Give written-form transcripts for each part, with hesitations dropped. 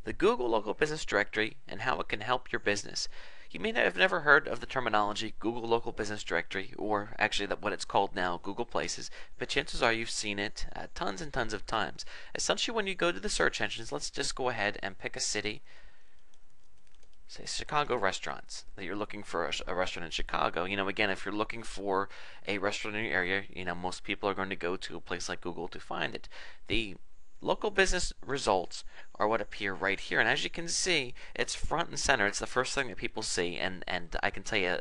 the Google Local Business Directory and how it can help your business. You may have never heard of the terminology Google Local Business Directory, or actually what it's called now, Google Places, but chances are you've seen it tons and tons of times. Essentially, when you go to the search engines, let's just go ahead and pick a city. Say Chicago restaurants, that you're looking for a restaurant in Chicago. Again, if you're looking for a restaurant in your area, most people are going to go to a place like Google to find it. The local business results are what appear right here, and as you can see, it's front and center. It's the first thing that people see, and I can tell you,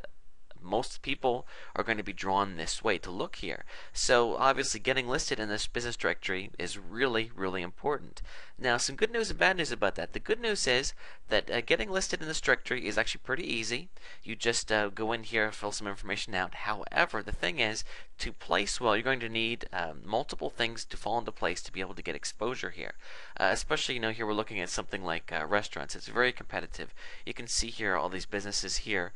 most people are going to be drawn this way to look here. So obviously getting listed in this business directory is really, really important. Now, some good news and bad news about that. The good news is that getting listed in this directory is actually pretty easy. You just go in here, fill some information out. However, the thing is, to place well, you're going to need multiple things to fall into place to be able to get exposure here. Especially, here we're looking at something like restaurants. It's very competitive. You can see here all these businesses here.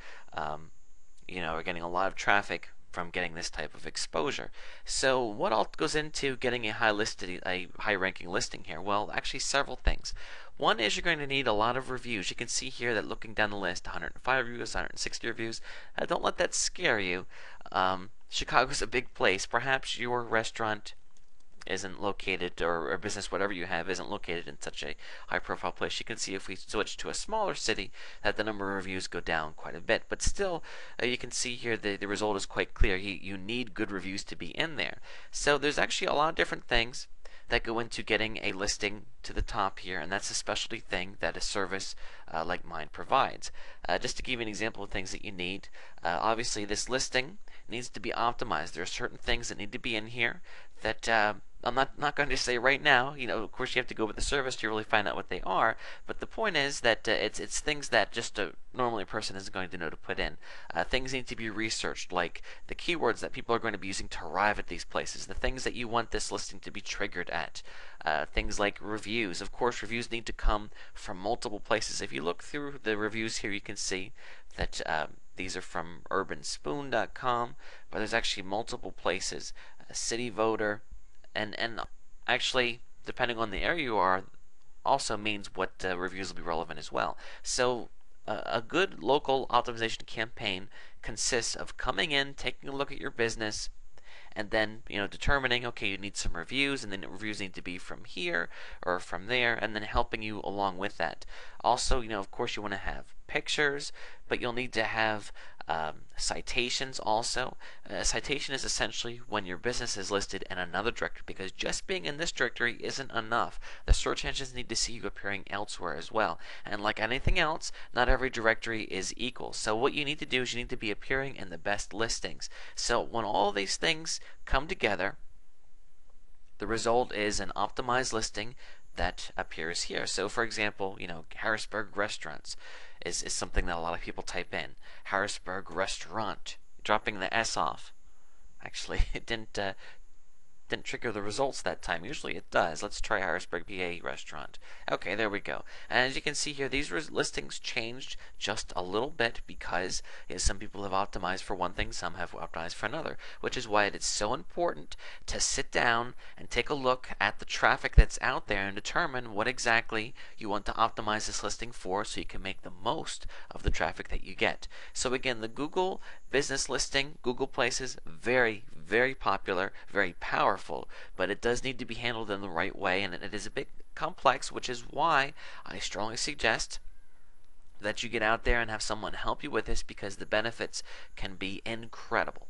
Are getting a lot of traffic from getting this type of exposure. So what all goes into getting a high ranking listing here? Well, actually several things. One is you're going to need a lot of reviews. You can see here that looking down the list, 105 reviews, 160 reviews. Don't let that scare you. Chicago's a big place. Perhaps your restaurant isn't located, or business, whatever you have, isn't located in such a high profile place. You can see if we switch to a smaller city that the number of reviews go down quite a bit, but still you can see here the result is quite clear. You need good reviews to be in there. So there's actually a lot of different things that go into getting a listing to the top here, and that's a specialty thing that a service like mine provides. Just to give you an example of things that you need, obviously this listing needs to be optimized. There are certain things that need to be in here that I'm not going to say right now. Of course, you have to go with the service to really find out what they are. But the point is that it's things that just normally a person isn't going to know to put in. Things need to be researched, like the keywords that people are going to be using to arrive at these places, the things that you want this listing to be triggered at. Things like reviews. Of course, reviews need to come from multiple places. If you look through the reviews here, you can see that these are from urbanspoon.com, but there's actually multiple places. City Voter. And actually, depending on the area you are, also means what reviews will be relevant as well. So a good local optimization campaign consists of coming in, taking a look at your business, and then determining, okay, you need some reviews, and then reviews need to be from here or from there, and then helping you along with that. Also, of course, you want to have pictures, but you'll need to have citations also. A citation is essentially when your business is listed in another directory, because just being in this directory isn't enough. The search engines need to see you appearing elsewhere as well. And like anything else, not every directory is equal. So what you need to do is you need to be appearing in the best listings. So when all these things come together, the result is an optimized listing that appears here. So for example, Harrisburg restaurants is something that a lot of people type in. Harrisburg restaurant, dropping the S off. Actually, it didn't trigger the results that time. Usually it does. Let's try Harrisburg PA restaurant. Okay, there we go. And as you can see here, these listings changed just a little bit because some people have optimized for one thing, some have optimized for another, which is why it is so important to sit down and take a look at the traffic that's out there and determine what exactly you want to optimize this listing for, so you can make the most of the traffic that you get. So again, the Google business listing, Google Places, very, very popular, very powerful, but it does need to be handled in the right way, and it is a bit complex, which is why I strongly suggest that you get out there and have someone help you with this, because the benefits can be incredible.